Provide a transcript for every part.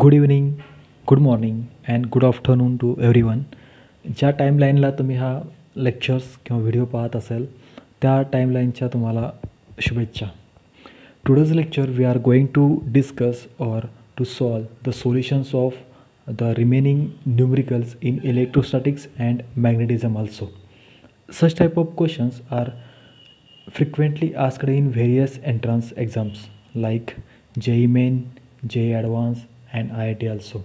Good evening, good morning and good afternoon to everyone. ज्या टाईमलाईनला तुम्ही हा लेक्चर्स किंवा व्हिडिओ पाहत असेल त्या टाईमलाईनच्या तुम्हाला शुभेच्छा. Today's lecture we are going to discuss or to solve the solutions of the remaining numericals in electrostatics and magnetism also. Such type of questions are frequently asked in various entrance exams like JEE Main, JEE Advanced and IIT also.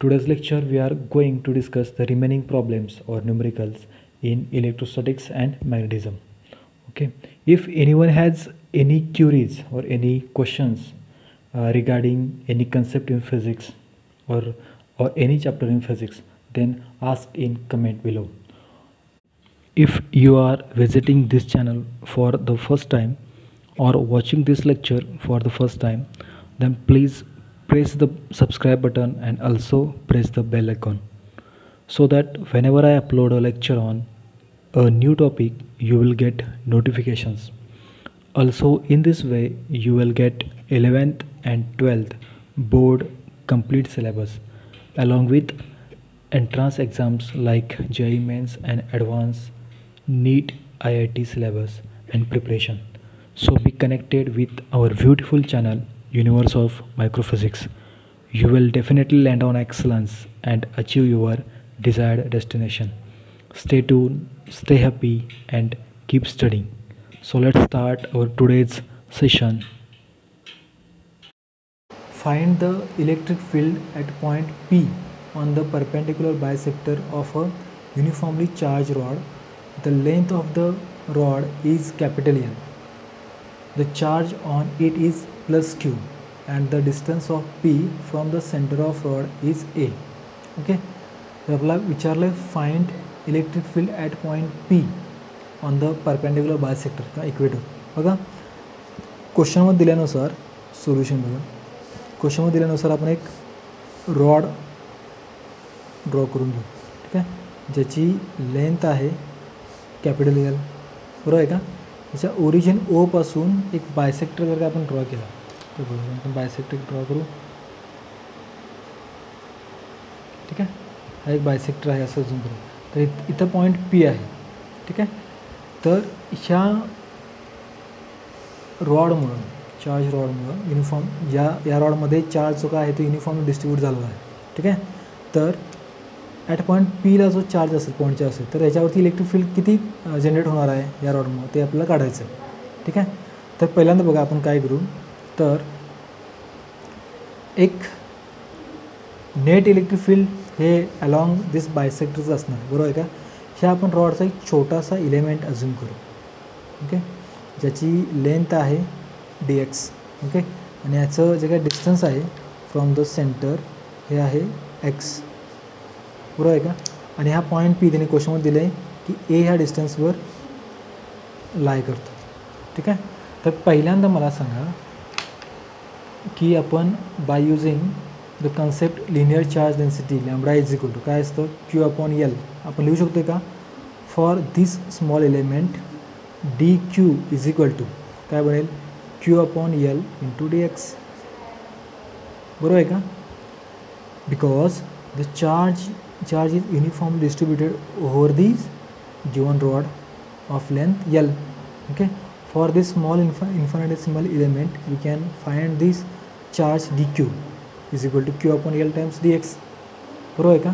Today's lecture we are going to discuss the remaining problems or numericals in electrostatics and magnetism. Okay, if anyone has any queries or any questions regarding any concept in physics or any chapter in physics, then ask in comment below. If you are visiting this channel for the first time or watching this lecture for the first time, then please press the subscribe button and also press the bell icon so that whenever I upload a lecture on a new topic, you will get notifications. Also, in this way, you will get 11th and 12th board complete syllabus along with entrance exams like JEE Mains and Advanced, NEET, IIT syllabus and preparation. So be connected with our beautiful channel Universe of Microphysics. You will definitely land on excellence and achieve your desired destination. Stay tuned, stay happy and keep studying. So let's start our today's session. Find the electric field at point P on the perpendicular bisector of a uniformly charged rod. The length of the rod is capital N. The charge on it is plus Q and the distance of P from the center of rod is A. Okay. तर आपला विचारलं आहे find electric field at point P on the perpendicular bisector किंवा equator. बघा क्वेश्चनमध्ये दिल्यानुसार solution बघा क्वेश्चनमध्ये दिल्यानुसार आपण एक rod draw करून घेऊ. ठीक आहे, ज्याची लेंथ आहे कॅपिटल एल, बरोबर आहे का. त्याच्या ओरिजिन ओ पासून एक बायसेक्टर जर का आपण ड्रॉ केला तर बघा आपण बायसेक्टर ड्रॉ करू. ठीक आहे, हा एक बायसेक्टर आहे असं अजून करू. तर इथं पॉईंट पी आहे. ठीक आहे, तर ह्या रॉडमुळं चार्ज रॉडमुळं युनिफॉर्म या रॉडमध्ये चार्ज जो काय आहे तो युनिफॉर्म डिस्ट्रीब्यूट झालेला आहे. ठीक आहे, तर ॲट पॉईंट पीला जो चार्ज असेल पॉईंट चार्ज असेल तर याच्यावरती इलेक्ट्रिक फील्ड किती जनरेट होणार आहे या रॉडमुळं ते आपल्याला काढायचं आहे. ठीक आहे, तर पहिल्यांदा बघा आपण काय करू तर एक नेट इलेक्ट्रिक फील्ड हे अलॉंग दिस बायसेक्टरचं असणार, बरोबर आहे का. हे आपण रॉडचा एक छोटासा इलेमेंट अज्यूम करू. ओके, ज्याची लेंथ आहे dx. ओके, आणि याचं जे काय डिस्टन्स आहे फ्रॉम द सेंटर हे आहे x, बरोबर आहे का. आणि हा पॉईंट पी त्याने क्वेश्चनमध्ये दिलं आहे की ए ह्या डिस्टन्सवर लाय करतो. ठीक आहे, तर पहिल्यांदा मला सांगा की आपण by using the concept linear charge density lambda is equal to काय असतं क्यू अपॉन एल आपण लिहू शकतो का. For this small element D Q is equal to काय बनेल Q upon L into D X, बरोबर आहे का. Because the charge is uniformly distributed over these given rod of length L. Okay, for this small infinitesimal element we can find this charge dq is equal to q upon L times dx, बरोबर आहे का.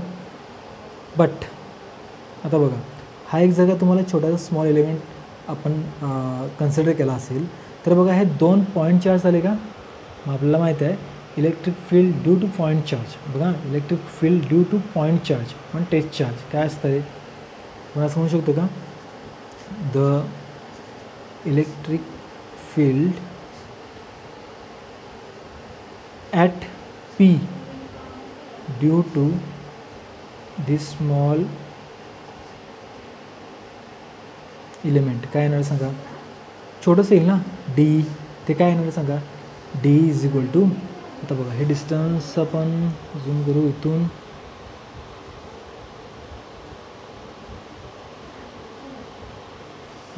But आता बघा हा एक जर तुम्हाला छोटासा स्मॉल एलिमेंट आपण कन्सिडर केला असेल तर बघा हे दोन पॉईंट चार्ज झाले का. मग आपल्याला माहीत आहे electric field due to point charge. बघा electric field due to point charge पण टेस्ट चार्ज काय असतं आहे मला समजू शकतो का. The electric field at P due to this small element काय येणार सांगा. छोटंसं येईल ना डी, ते काय येणार सांगा डी इज इक्वल टू. आता बघा हे डिस्टन्स आपण झूम करू इथून.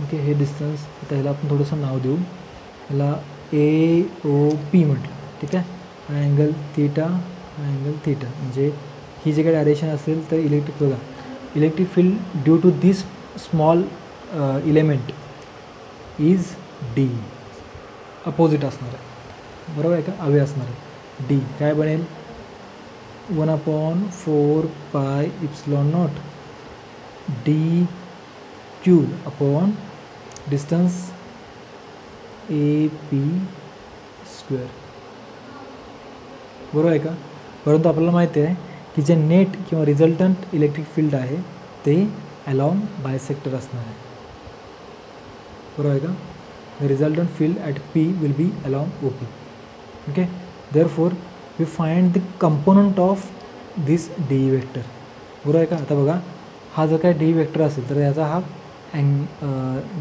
ओके, हे डिस्टन्स आता ह्याला आपण थोडंसं नाव देऊ. ह्याला ए ओ पी म्हटलं. ठीक आहे, अँगल थीटा अँगल थीटा, म्हणजे ही जे काही डायरेक्शन असेल तर इलेक्ट्रिक बघा, electric field due to this small element is D, opposite असणार आहे, बरोबर आहे का, अवे असणार आहे. डी काय बनेल 1/4 पाय epsilon not D Q upon distance A P square, बरोबर आहे का. परंतु आपल्याला माहिती आहे की जे नेट किंवा रिझल्टंट इलेक्ट्रिक फील्ड आहे ते अलॉंग बायसेक्टर असणार आहे, बरोबर आहे का. The resultant field at P will be along O P. Okay, therefore we find the component of this D vector, बरोबर आहे का. आता बघा, हा जर काय डी वेक्टर असेल तर याचा हा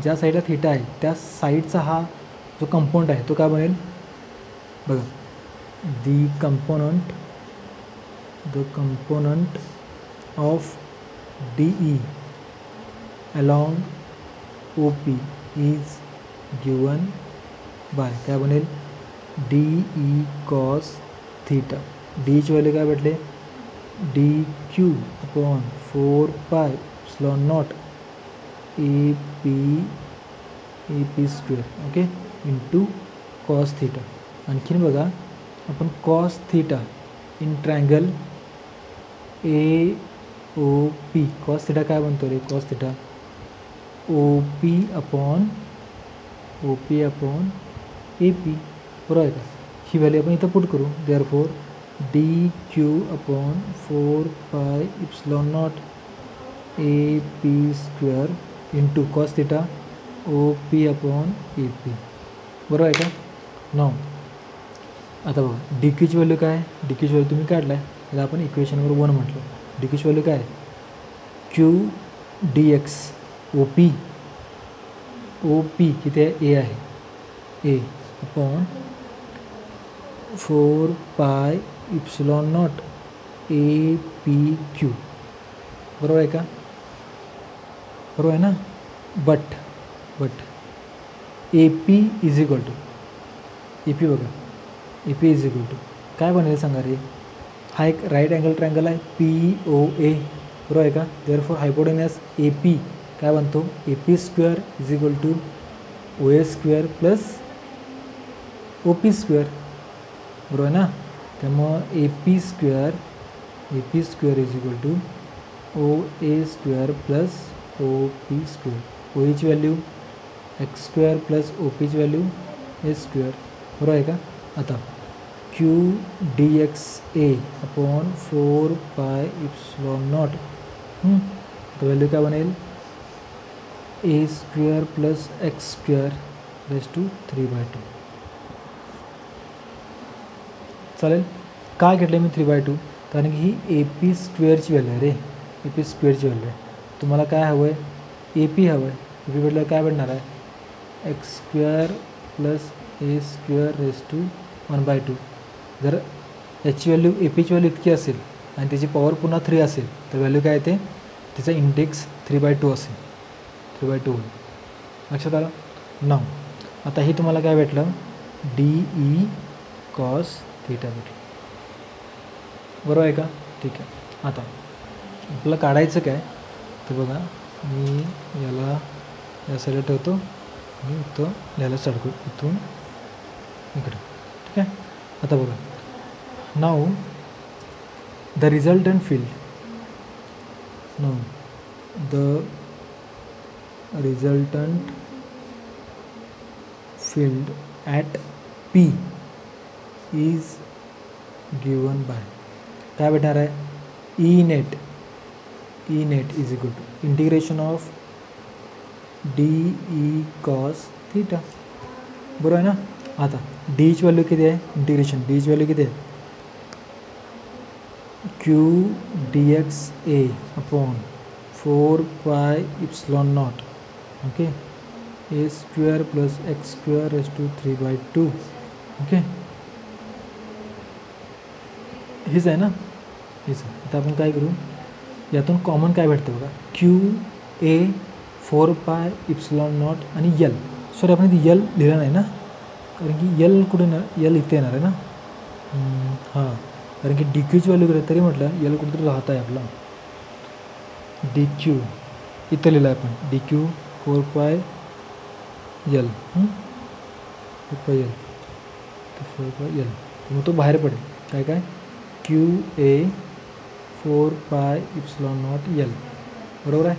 ज्या साईडला थीटा आहे त्या साईडचा हा जो कंपोनंट आहे तो काय बनेल बघा, the component of D E along O P is given by काय बनेल डी ई कॉस थीटा. डीची व्हॅल्यू काय भेटले D Q upon 4 pi epsilon naught A P square, okay, into cos theta. आणखीन बघा आपण cos theta in triangle A O P, cos theta काय बनतो रे, cos theta O P upon A P, बरोबर आहे का. ही व्हॅल्यू आपण इथं पुट करू. Therefore D Q upon 4 pi epsilon naught A P square into cos theta O P upon A P, बरोबर आहे का. नाव आता बघा डी क्यूची व्हॅल्यू काय, डी क्यूची व्हॅल्यू तुम्ही काढला आहे, त्याला आपण इक्वेशन नंबर 1 म्हटलं. डी क्यूची व्हॅल्यू काय Q D X O P किती आहे, ए आहे, A upon 4 pi epsilon naught A P Q, बरोबर आहे का, बरोबर आहे ना. But A P is equal to A P, बघा A P is equal to काय बनेल सांगा रे, हा एक राईट अँगल ट्रायंगल आहे पी ओ ए, बरोबर आहे का. देअरफॉर हायपोटेनस ए पी काय बनतो A P square is equal to O A square plus O P square, बरोबर आहे ना. त्यामुळं A P square is equal to O A square plus O P square. O एची value X square plus O Peechi value A square, बरोबर आहे का. आता Q D X A upon 4 pi epsilon naught, तर value काय बनेल A square plus X square raise to 3/2. चालेल. काय घेतलं मी 3/2, कारण की ही ए पी स्क्वेअरची व्हॅल्यू आहे रे, ए पी स्क्वेअरची व्हॅल्यू आहे. तुम्हाला काय हवं आहे ए पी हवं आहे, ए पी भेटलं काय भेटणार आहे X square plus A square raise to 1/2. जर याची व्हॅल्यू ए पीची व्हॅल्यू इतकी असेल आणि त्याची पॉवर पुन्हा 3 असेल तर व्हॅल्यू काय येते, तिचा इंडेक्स 3/2 असेल, 3/2 होईल. लक्षात आलं. नाव आता ही तुम्हाला काय भेटलं डी ई कॉस थीटा भेटलं, बरोबर आहे का. ठीक आहे. आता आपल्याला काढायचं काय तर बघा, मी याला या साईडला ठेवतो आणि इथं लिहायला स्टार्ट करू, इथून इकडं, ठीक आहे. आता बघा now the resultant field, at P is given by काय भेटणार आहे E net is equal to integration of D E cos theta, बरोबर आहे ना. आता डीची व्हॅल्यू किती आहे, इंटिग्रेशन डीची व्हॅल्यू किती आहे Q D X A upon 4 pi epsilon naught, okay, A square plus X square raise to 3/2, okay, हेच आहे ना, हेच आहे. आता आपण काय करू, यातून कॉमन काय भेटतं बघा Q A 4 pi epsilon not आणि यल, सॉरी आपण इथे यल लिहिलं नाही ना, कारण की यल कुठे ना, यल इथे येणार आहे ना, हां कारण की डी क्यूची व्हॅल्यू केलं तरी म्हटलं यल कुठेतरी राहत आहे आपला डी क्यू इथं लिहिलं आहे आपण डी क्यू 4π यल 4π यल तर 4π यल मग तो बाहेर पडेल काय काय क्यू ए 4πε0 यल बरोबर आहे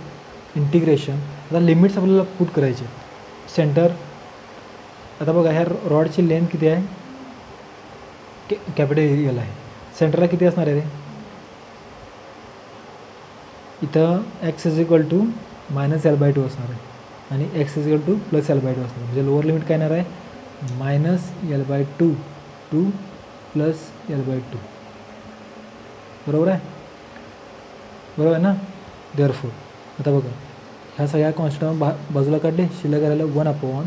इंटिग्रेशन. आता लिमिट्स आपल्याला पुट करायचे. सेंटर आता बघा ह्या रॉडची लेंथ किती आहे कॅपिटल यल आहे. सेंटरला किती असणार आहे रे इथं x = -l/2 असणार आहे आणि x = +l/2 असणार आहे. म्हणजे लोअर लिमिट काय येणार आहे -l/2 टू +l/2 बरोबर आहे. बरोबर आहे ना. देअरफॉर आता बघा ह्या सगळ्या कॉन्स्टंट बाजूला काढले शिल्लक राहिलं 1/1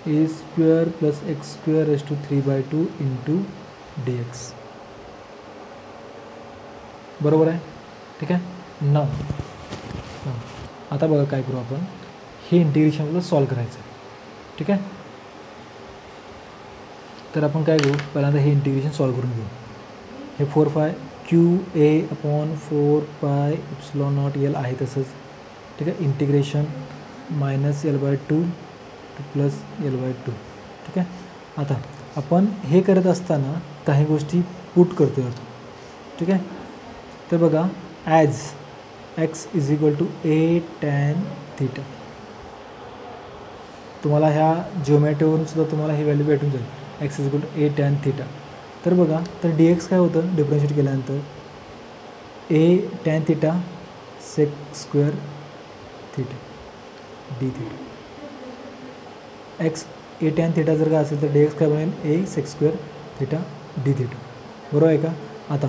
a² + x² 3/2 × dx बरोबर आहे. ठीक आहे ना. आता बघा काय करू आपण हे इंटिग्रेशन आपल्याला सॉल्व करायचं आहे. ठीक आहे तर आपण काय करू पहिल्यांदा हे इंटिग्रेशन सॉल्व करून घेऊ. हे 4π QA/4πε0 आहे तसंच. ठीक आहे इंटिग्रेशन -l/2 टू +l/2. ठीक आहे आता आपण हे करत असताना काही गोष्टी पुट करतो आहोत. ठीक आहे तर बघा ॲज x = a tan θ तुम्हाला ह्या जिओमेट्रीवरून सुद्धा तुम्हाला ही व्हॅल्यू भेटून जाईल x = a tan θ. तर बघा तर dx काय होतं डिफरन्शिएट केल्यानंतर a tan θ sec² θ dθ. x a tan θ जर का असेल तर dx काय बनेल a sec² θ dθ बरोबर आहे का. आता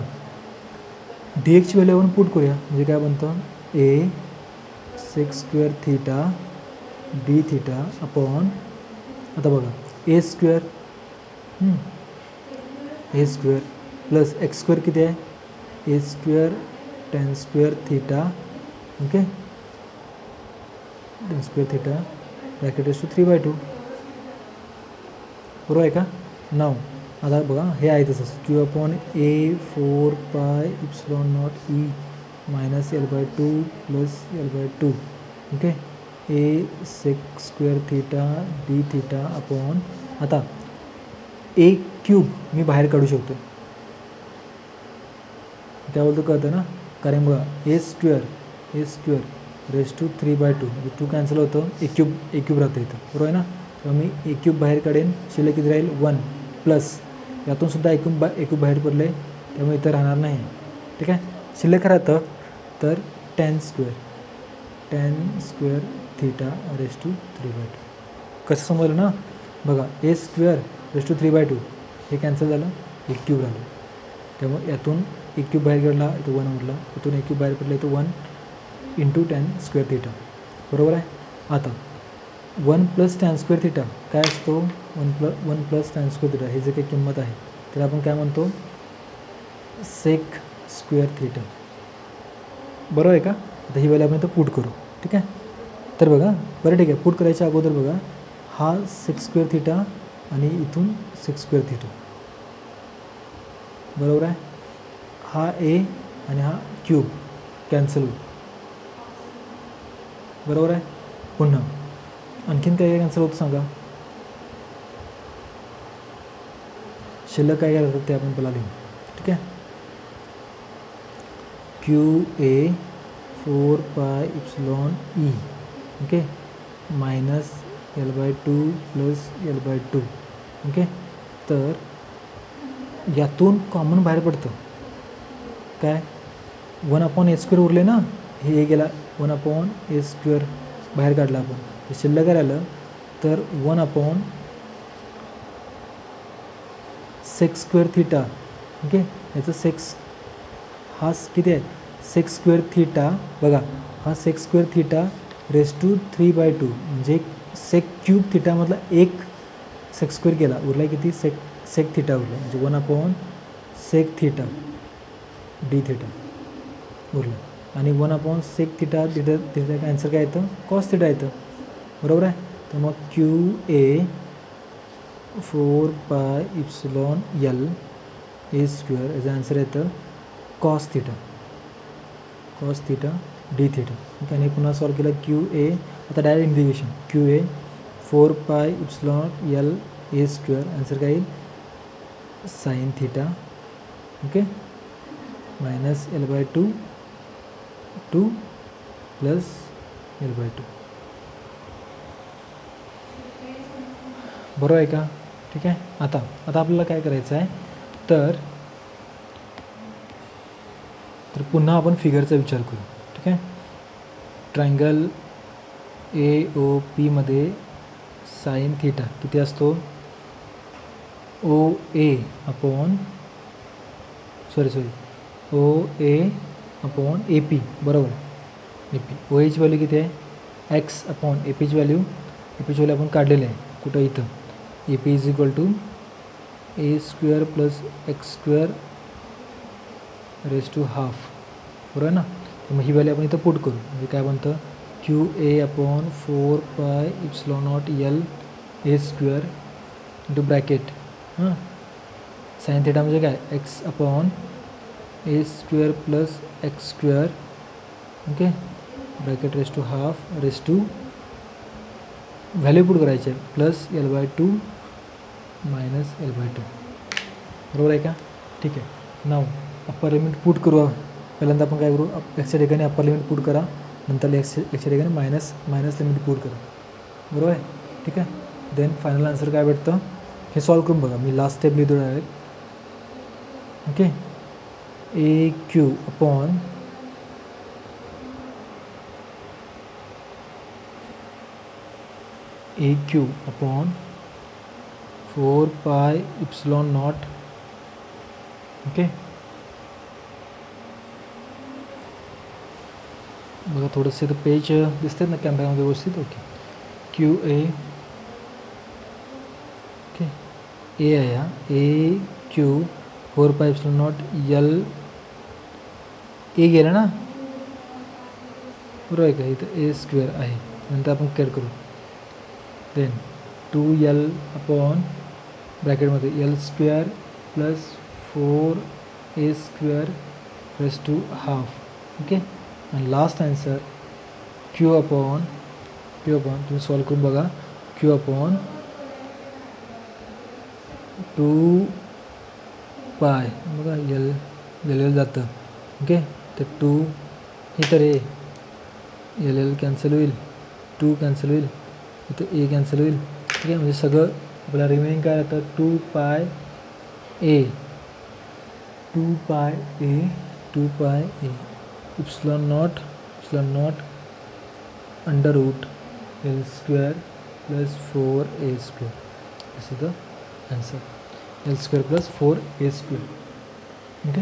dxची व्हॅल्यू आपण पुट करूया म्हणजे काय बनतं a sec² θ dθ अपॉन आता बघा a² प्लस x² किती आहे a² tan² θ okay tan² θ bracket = 3/2 बरोबर आहे का. नाव आता बघा हे आहे तसंच Q/a 4πε0 e -l/2 +l/2 okay a sec² θ dθ upon आता a³ मी बाहेर काढू शकतो. काय बोलतो कळतं ना कारण बघा a² रेज टू 3/2 2 कॅन्सल होतं a³ राहतं इथं बरोबर आहे ना. तेव्हा मी a³ बाहेर काढेन शिल्लक किती राहील 1 प्लस यातून सुद्धा a³ बाहेर पडलं आहे त्यामुळे इथं राहणार नाही. ठीक आहे शिल्लक राहतं तर tan² θ रेज टू 3/2 कसं समजलं ना. बघा a² रेज टू 3/2 हे कॅन्सल झालं a³ राहिलं त्यामुळे यातून a³ बाहेर काढला इथं 1 उरला इथून a³ बाहेर पडला इथं 1 × tan² θ बरोबर आहे. आता 1 + tan² θ काय असतो 1 + tan² θ हे जे काही किंमत आहे त्याला आपण काय म्हणतो sec² θ बरोबर आहे का. आता ही व्हॅल्यू आपण इथं पुट करू. ठीक आहे तर बघा बरं ठीक आहे पुट करायच्या अगोदर बघा हा sec² θ आणि इथून sec² θ बरोबर आहे. हा a आणि हा क्यूब कॅन्सल बरोबर आहे. पुन्हा आणखीन काय कॅन्सल होतं सांगा शिल्लक काय काय राहतं ते आपण पहिला लिहू. ठीक आहे QA 4πε0 e okay -l/2 +l/2 okay तर यातून कॉमन बाहेर पडतं काय 1/a² उरले ना हे गेला 1/a² बाहेर काढला आपण ते शिल्लक राहिलं तर 1 sec² θ ओके याचं हा किती आहे sec² θ बघा हा sec² θ रेज टू 3/2 म्हणजे sec³ θ मधला एक sec² गेला उरला किती sec θ उरला म्हणजे 1/sec θ dθ उरलं आणि 1/sec θ dθ आन्सर काय येतं cos θ येतं बरोबर आहे. तर मग QA 4 pi epsilon L A square याचा आन्सर येतं कॉस थिटा डी थिटा. ठीक आहे. आणि पुन्हा सॉल्व केलं क्यू ए, आता direct integration Q A 4 pi epsilon L A square, answer काय येईल sine theta. Okay, minus L/2 2 plus L/2. बरोबर आहे का? ठीक आहे. आता आपल्याला काय करायचं आहे तर पुन्हा आपण फिगरचा विचार करू. ठीक आहे. ट्रायंगल AOP मध्ये साइन थिटा किती असतो OA अपॉन AP. बरोबर. AP OAची व्हॅल्यू किती आहे x अपॉन APची व्हॅल्यू आपण काढलेली आहे कुठं इथं. AP is equal to A square plus x square raise to half. बरोबर आहे ना. तर मग ही व्हॅल्यू आपण इथं पुट करू. म्हणजे काय बनतं QA upon 4 pi epsilon naught L A square into bracket sine theta म्हणजे काय x upon A square plus X square. Okay, bracket raise to half raise to value put करायचे प्लस L/2 मायनस L/2. बरोबर आहे का? ठीक आहे. नाव upper limit put करू. पहिल्यांदा आपण काय करू एक्सच्या ठिकाणी अप्पर लिमिट पुट करा, नंतर एक्सच्या ठिकाणी मायनस लिमिट पुट करा. बरोबर आहे. ठीक आहे. देन फायनल आन्सर काय भेटतं हे सॉल्व करून बघा. मी लास्ट स्टेप लिहितो direct. Okay, AQ upon AQ upon 4 pi epsilon naught. Okay, बघा थोडंसं तर पेज दिसतात ना कॅमेऱ्यामध्ये व्यवस्थित. Okay, QA. ओके, ए आहे हा AQ 4 pi epsilon naught L ए गेला ना. बरोबर आहे का? इथं ए स्क्वेअर आहे, नंतर आपण कॅर करू. देन 2L अपॉन ब्रॅकेटमध्ये L square plus 4A square raise to half. Okay, आणि लास्ट आन्सर Q अपॉन तुम्ही सॉल्व करून बघा. Q अपॉन 2 पाय बघा एल जातं. ओके, तर 2 हे तर एल कॅन्सल होईल, 2 कॅन्सल होईल, इथं ए कॅन्सल होईल. ठीक आहे. म्हणजे सगळं आपल्याला रिमेनिंग काय राहतं 2 pi A epsilon naught under root L square plus 4A square. This is the answer, L square plus 4A square. Okay,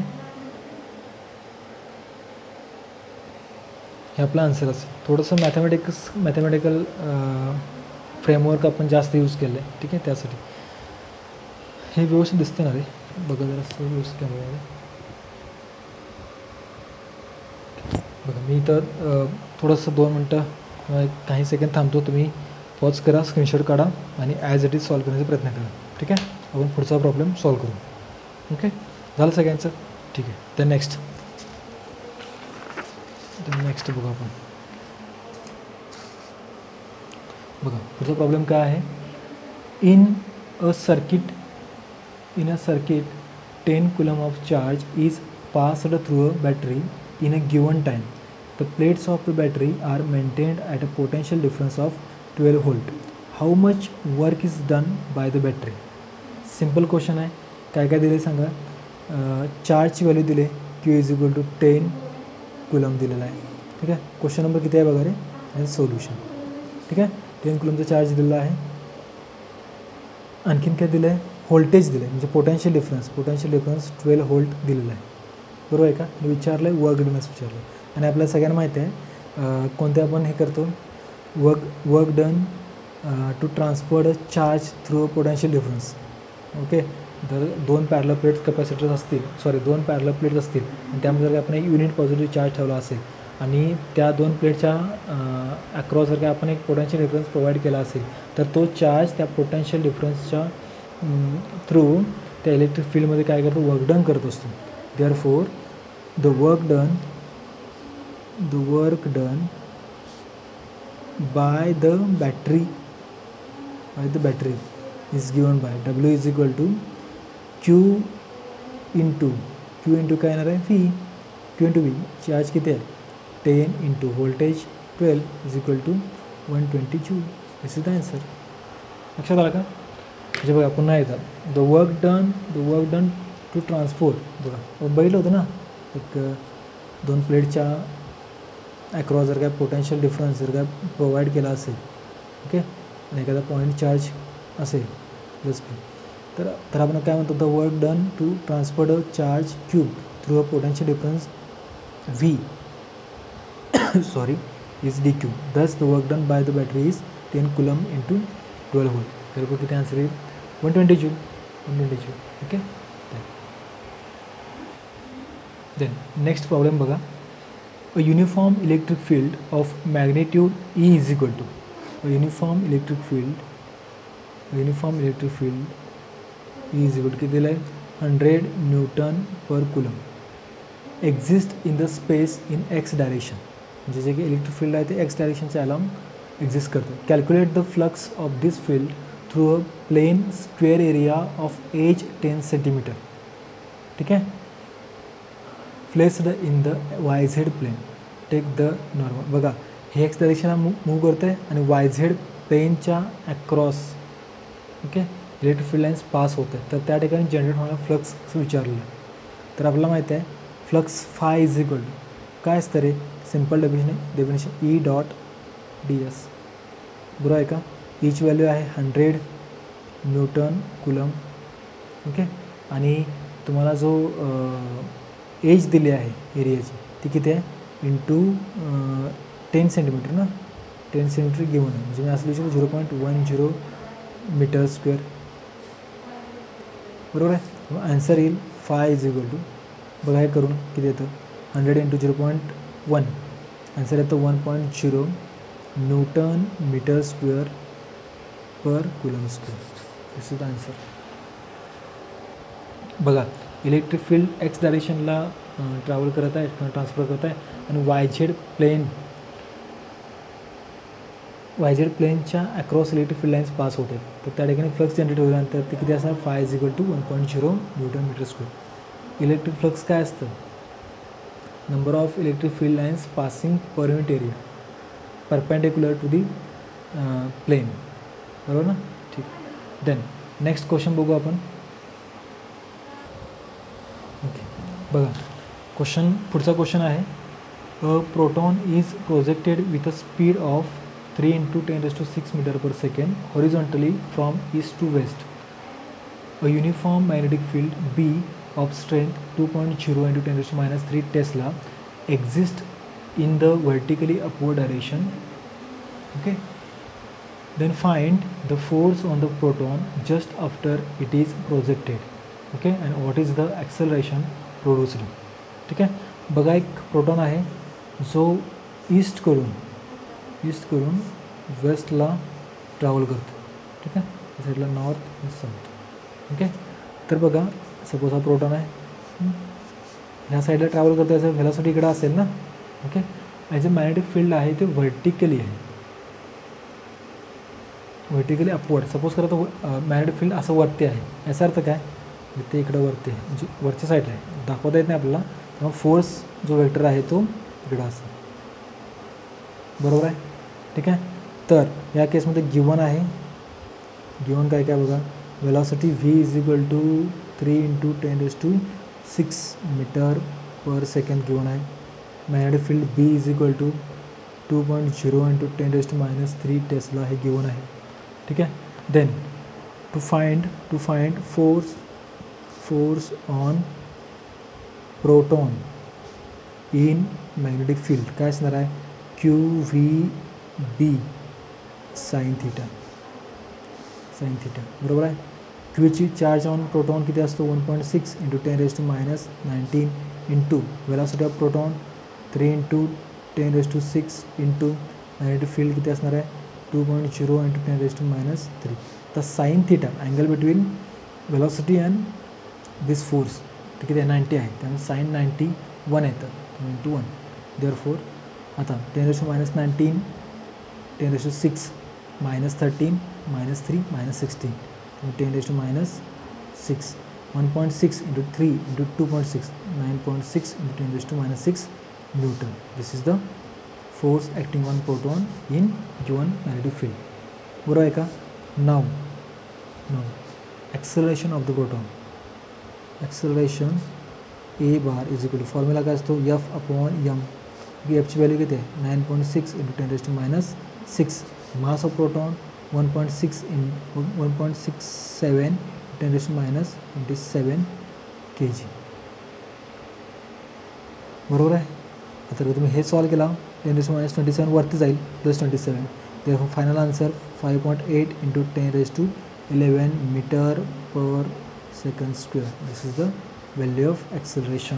हे आपला आन्सर असेल. थोडंसं मॅथमॅटिकल फ्रेमवर्क आपण जास्त यूज केलं आहे. ठीक आहे, त्यासाठी हे व्यवस्थित दिसतं ना रे. बघा जरा व्यवस्थित कॅमेरामध्ये बघा. मी इथं थोडंसं 2 मिनटं काही सेकंड थांबतो. तुम्ही पॉज करा, स्क्रीनशॉट काढा आणि ॲज इट इज सॉल्व करण्याचा प्रयत्न करा. ठीक आहे, आपण पुढचा प्रॉब्लेम सॉल्व करू. ओके, झालं सगळ्यांचं. ठीक आहे. तर नेक्स्ट बघू आपण. बघा पुढचा प्रॉब्लेम काय आहे. In a circuit 10 coulomb of charge is passed through a battery in a given time. The plates of the battery are maintained at a potential difference of 12 volt. How much work is done by the battery? Simple question आहे. काय दिले सांगा. चार्जची value दिले Q is equal to 10 coulomb दिलेला आहे. ठीक आहे. क्वेश्चन नंबर किती आहे बघा रे, आणि सोल्युशन. ठीक आहे. 10 कुलमचा चार्ज दिलेला आहे. आणखीन काय दिलं आहे व्होल्टेज दिलं आहे, म्हणजे पोटेन्शियल डिफरन्स 12 व्होल्ट दिलेला आहे. बरोबर आहे का. विचारलं आहे वर्क डनच विचारलं आहे. आणि आपल्याला सगळ्यांना माहिती आहे कोणते आपण हे करतो work done to transfer a charge through potential difference. Okay, जर 2 पॅरलल प्लेट्स कॅपॅसिटर्स असतील, 2 पॅरलल प्लेट्स असतील आणि त्यामध्ये जर आपण एक युनिट पॉझिटिव्ह चार्ज ठेवला असेल आणि त्या 2 प्लेटच्या अक्रॉस जर का आपण एक पोटेन्शियल डिफरन्स प्रोव्हाइड केला असेल, तर तो चार्ज त्या पोटेन्शियल डिफरन्सच्या थ्रू त्या इलेक्ट्रिक फील्डमध्ये काय करतो, वर्क डन करत असतो. Therefore the work done by the battery is given by W is equal to Q into काय येणार आहे, V. Q into V. Charge किती आहे, 10 into voltage 12 is equal to 120 joule. This is the answer. लक्षात आलं का? म्हणजे बघा पुन्हा येतात, the work done to transport. बघा बघितलं होतं ना, एक दोन प्लेटच्या ॲक्रॉस जर काय पोटेन्शियल डिफरन्स जर काय प्रोव्हाइड केला असेल, ओके, आणि एखादा पॉईंट चार्ज असेल प्लस पी, तर आपण काय म्हणतो, the work done to transport a charge cube through a potential difference V is D Q. Thus the work done by the battery is 10 coulomb into 12 volt. तर किती answer येईल, 120 joule. Okay. Then next problem बघा, a uniform electric field of magnitude E is equal to E is equal to किती दिलं आहे, 100 newton per coulomb exist in the space in X direction. म्हणजे जे काही इलेक्ट्रिक फील्ड आहे ते X डायरेक्शनच्या अलॉंग एक्झिस्ट करतं. Calculate the flux of this field through a plane square area of edge 10 centimetre. ठीक आहे, placed in the Y Z plane, take the normal. बघा हे एक्स डायरेक्शनला मूव करतं आहे आणि वाय झेड प्लेनच्या across, okay, electric field lines pass होत आहेत. तर त्या ठिकाणी जनरेट होणारा फ्लक्स विचारलं आहे. तर आपल्याला माहिती आहे flux phi is equal to काय असतं रे, simple definition E dot D S. बरोबर आहे का? ईच व्हॅल्यू आहे 100 न्यूटन कुलम, ओके, आणि तुम्हाला जो एज दिली आहे एरियाची ती किती आहे, इंटू 10 सेंटीमीटर ना, 10 सेंटीमीटर घेऊन आहे. म्हणजे मी असं लिहू शकतो 0.10 मीटर स्क्वेअर. बरोबर आहे. आन्सर येईल फाय इज इक्वल टू, बघा हे करून किती येतं, 100 इंटू 0.1, आन्सर येतं 1.0 newton metre square per coulomb square. This is the answer. बघा इलेक्ट्रिक फील्ड एक्स डायरेक्शनला ट्रॅव्हल करत आहे किंवा ट्रान्सफर करत आहे आणि वाय झेड प्लेनच्या across electric field lines pass होते. तर त्या ठिकाणी फ्लक्स जनरेट होईल्यानंतर ते किती असणार, phi is equal to 1.0 newton metre square. Electric flux काय असतं, number of electric field lines passing per unit area perpendicular to the plane. बरोबर ना? ठीक. देन नेक्स्ट क्वेश्चन बघू आपण. ओके, बघा पुढचा क्वेश्चन आहे, a proton is projected with a speed of 3 × 10⁶ metre per second horizontally from east to west. A uniform magnetic field B of strength 2.0 × 10⁻³ tesla exist in the vertically upward direction. Okay, then find the force on the proton just after it is projected. Okay, and what is the acceleration produced. ठीक आहे, बघा एक proton आहे जो east करून वेस्टला travel करतो. ठीक आहे, या साईडला नॉर्थ आणि साऊथ. ओके, तर बघा सपोज हा प्रोटॉन आहे, ह्या साईडला ट्रॅव्हल करतो, याचं व्हेलॉसिटी इकडं असेल ना. ओके, आणि जे मॅग्नेटिक फील्ड आहे ते व्हर्टिकली आहे, व्हर्टिकली अपवर्ड. सपोज करा तो मॅग्नेटिक फील्ड असं वरती आहे, याचा अर्थ काय, ते इकडं वरती आहे, म्हणजे वरच्या साईडला आहे, दाखवता येत नाही आपल्याला. तेव्हा फोर्स जो वेक्टर आहे तो इकडं असेल. बरोबर आहे. ठीक आहे, तर या केसमध्ये गिवन काय बघा, velocity V is equal to 3 × 10⁶ metre per second given आहे. Magnetic field B is equal to 2.0 × 10⁻³ tesla हे गिवन आहे. ठीक आहे, then to find force on proton in magnetic field काय असणार आहे, QVB साइन थीटा. बरोबर आहे. क्यूची चार्ज ऑन प्रोटॉन किती असतो, 1.6 × 10⁻19 into velocity of proton 3 × 10⁶ into magnetic field किती असणार आहे, 2.0 × 10⁻³ तर sine theta, angle between velocity and this force ते किती आहे 90 आहे, त्यामुळे साईन 91 येतं इंटू 1. देअरफोर आता 10⁻19 10⁻6 -13 -3 -16 10⁻6 1.6 into 3 into 2.6 9.6 into 10⁻6 Newton. This is the force acting on proton in given magnetic field. बरोबर आहे का? Now acceleration of the proton. Acceleration a bar is equal to formula काय असतो F/m. Fची व्हॅल्यू किती आहे 9.6 into 10⁻6. Mass of proton 1.67 10⁻27 kg. बरोबर आहे. आता जर तुम्ही हे सॉल्व केला 10⁻27 वरती जाईल +27. तर final answer 5.8 into 10⁻11 metre per second square. This is the value of acceleration.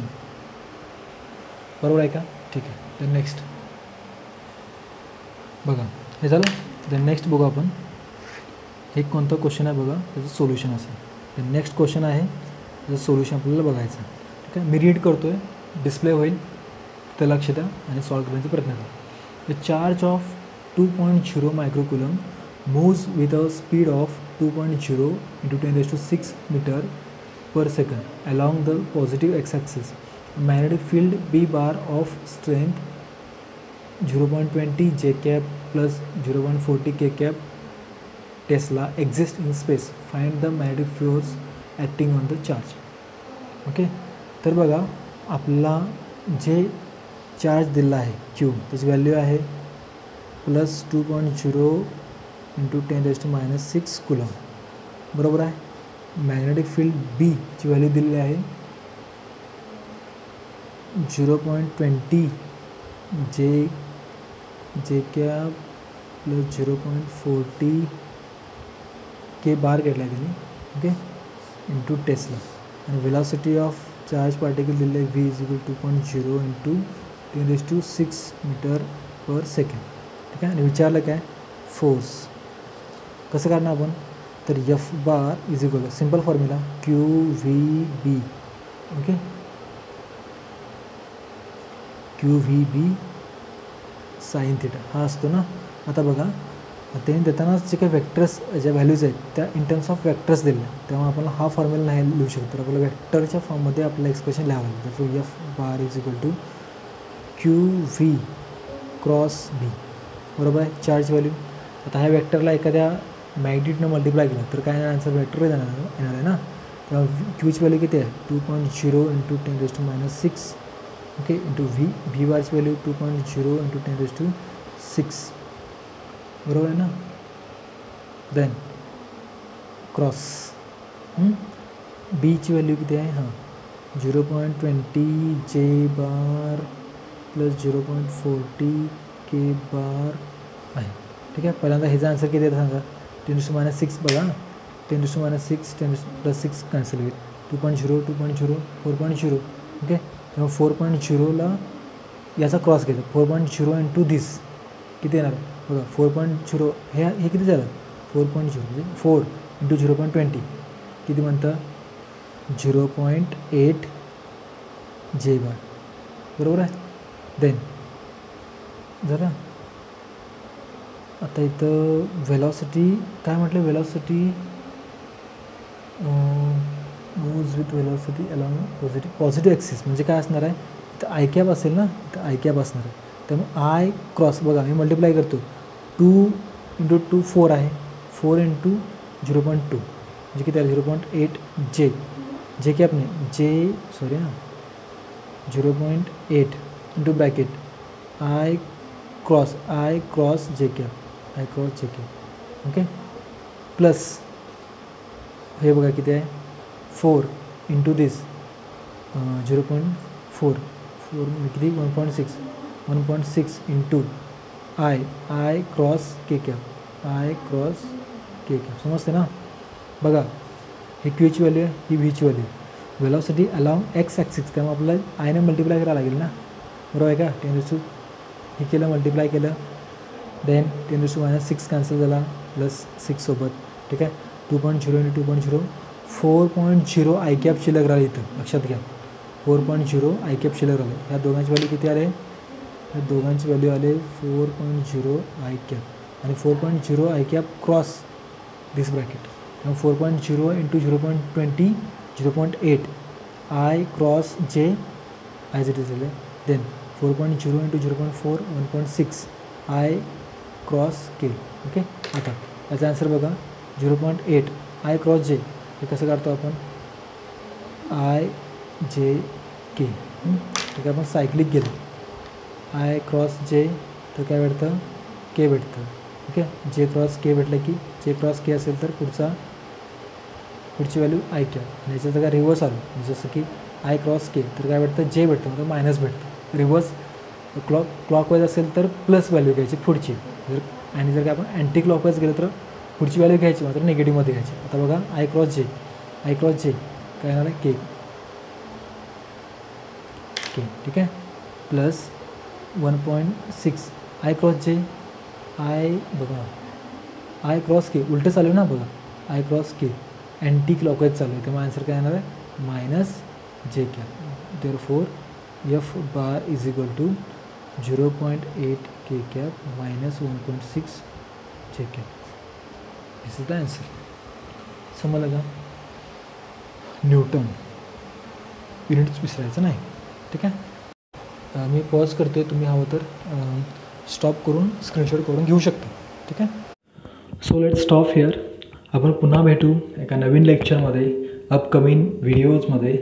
बरोबर आहे का? ठीक आहे. तर नेक्स्ट बघा, हे झालं. तर नेक्स्ट बघू आपण, हे कोणतं क्वेश्चन आहे बघा, त्याचं सोल्युशन असेल. तर नेक्स्ट क्वेश्चन आहे, त्याचं सोल्युशन आपल्याला बघायचं. ठीक आहे, मी रीड करतो आहे, डिस्प्ले होईल, तर लक्ष द्या आणि सॉल्व करण्याचा प्रयत्न करा. The charge of 2.0 मायक्रोकुलम moves with a speed of 2.0 into 10⁻6 meter per second along the positive x-axis. A magnetic field B bar of strength 0.20 J cap plus 0.40 K cap Tesla exists in space. Find the magnetic force acting on the charge. Okay, तर बघा आपला जे charge दिला आहे Q, त्याची value आहे +2.0 into 10⁻6 coulomb. बरोबर आहे. मॅग्नेटिक फील्ड बी ची व्हॅल्यू दिलेली आहे 0.20 जे कॅप प्लस 0.40 के बार घेतला आहे त्यांनी. Okay, into tesla. आणि वेलॉसिटी ऑफ चार्ज पार्टिकल दिलेलं आहे V is equal 2.0 into 10⁻6 metre per second. ठीक आहे. आणि विचारलं काय फोर्स कसं काढणार आपण, तर F bar is equal simple formula QVB. Okay, QVB sine theta हा असतो ना. आता बघा त्यांनी देताना जे काही वेक्टर्स ज्या व्हॅल्यूज आहेत त्या इन टर्म्स ऑफ वेक्टर्स दिल्या, त्यामुळे आपल्याला हा फॉर्म्युला नाही लिहू शकतो, तर आपल्याला वेक्टरच्या फॉर्ममध्ये आपल्याला एक्सप्रेशन लिहावं लागतं. तर F bar is equal to QV cross B. बरोबर आहे, चार्ज व्हॅल्यू. आता ह्या वेक्टरला एखाद्या मॅग्नेटनं मल्टिप्लाय केलं तर काय आन्सर वेक्टर येणार आहे ना. तेव्हा क्यूची व्हॅल्यू किती आहे 2.0 into 10⁻6 ओके इंटू V बारची व्हॅल्यू 2.0 into 10⁻6. बरोबर आहे ना. देन क्रॉस बीची व्हॅल्यू किती आहे 0.20 J बार प्लस 0.40 K बार आहे. ठीक आहे. पहिल्यांदा ह्याचा आन्सर किती आहे सांगा. 10⁻6 बघा, 10⁻6 10+6 कॅन्सल होईल. 2.0 2.0 4.0. ओके, तेव्हा 4.0ला याचा क्रॉस घ्यायचा. 4.0 इंटू दिस किती येणार बघा. 4.0 हे किती झालं 4.0 म्हणजे 4 इंटू 0.20 किती म्हणतं 0.8 J बार. बरोबर आहे. देन जरा आता इथं वेलॉसिटी काय म्हटलं, velocity moves with velocity along positive axis म्हणजे काय असणार आहे, इथं आय कॅप असेल ना, इथं आय कॅप असणार आहे. त्यामुळे आय क्रॉस बघा मी मल्टिप्लाय करतो 2 इंटू 2 4 आहे, 4 इंटू 0.2 म्हणजे किती आहे 0.8 जे कॅप नाही जे sorry 0.8 into bracket I cross जे कॅप ओके प्लस हे बघा किती आहे 4 इंटू दिस 0.4 किती 1.6 into I cross K cap समजते ना. बघा ही क्यूची व्हॅल्यू आहे, ही व्हीची value. Velocity along X axis त्यामुळे आपल्याला आयने मल्टिप्लाय करायला लागेल ना. बरोबर आहे का. 10 हे केलं मल्टिप्लाय केलं देन 10⁻6 कॅन्सल झाला प्लस 6 सोबत. ठीक आहे. 2.0 इंटू 2.0 4.0 आय कॅप शिल्लक राहिले इथं, लक्षात घ्या. 4.0 आय कॅप शिल्लक राहिले. ह्या दोघांची व्हॅल्यू किती आले? ह्या दोघांची व्हॅल्यू आले 4.0 आय कॅप आणि 4.0 I cap cross this bracket. मग 4.0 into 0.20 0.8 I cross J as it is. Then 4.0 into 0.4 1.6 I cross K. Okay. आता याचा आन्सर बघा 0.8 आय क्रॉस जे. हे कसं काढतो आपण? आय जे के. ठीक आहे. आपण सायक्लिक गेलं आय क्रॉस जे तर काय भेटतं? के भेटतं. ओके. जे क्रॉस के भेटलं की जे क्रॉस के असेल तर पुढची व्हॅल्यू आय कॅप. आणि याचं जर का रिव्हर्स आलं जसं की आय क्रॉस के तर काय भेटतं? जे भेटतं, म्हणजे मायनस भेटतं. रिव्हर्स क्लॉकवाईज असेल तर प्लस व्हॅल्यू घ्यायची पुढची. आणि जर का आपण अँटी क्लॉकवाईज गेलं तर पुढची व्हॅल्यू घ्यायची मात्र निगेटिव्हमध्ये घ्यायची. आता बघा आय क्रॉस जे काय येणार आहे? के. ठीक आहे. प्लस 1.6 आय क्रॉस जे बघा आय क्रॉस के उलटं चालू आहे ना. बघा I cross K anti clockwise चालू आहे, त्यामुळे आन्सर काय येणार आहे? Minus J cap. Therefore F bar is equal to 0.8 K cap minus 1.6 J cap. This is the answer. समजलं का? न्यूटन युनिट्स विसरायचं नाही. ठीक आहे. मी पॉज करतो आहे, तुम्ही हवं तर स्टॉप करून स्क्रीनशॉट करून घेऊ शकता. ठीक आहे. So let stop here. आपण पुन्हा भेटू एका नवीन लेक्चरमध्ये, अपकमिंग व्हिडिओजमध्ये.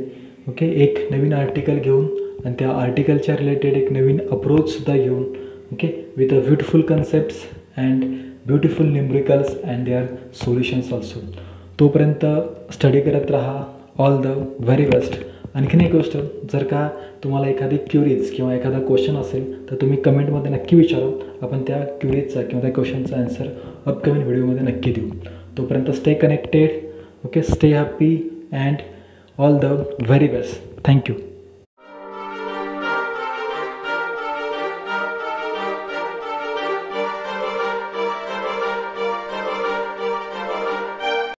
ओके. एक नवीन आर्टिकल घेऊन आणि त्या आर्टिकलच्या रिलेटेड एक नवीन अप्रोचसुद्धा घेऊन. Okay. With a beautiful concepts and beautiful numericals and their solutions also. तोपर्यंत स्टडी करत राहा. All the very best. आणखीन एक गोष्ट, जर का तुम्हाला एखादी क्युरीज किंवा एखादा क्वेश्चन असेल तर तुम्ही कमेंटमध्ये नक्की विचारा. आपण त्या क्युरीजचा किंवा त्या क्वेश्चनचा आन्सर अपकमिंग व्हिडिओमध्ये नक्की देऊ. तोपर्यंत stay connected. Okay. Stay happy and all the very best. Thank you.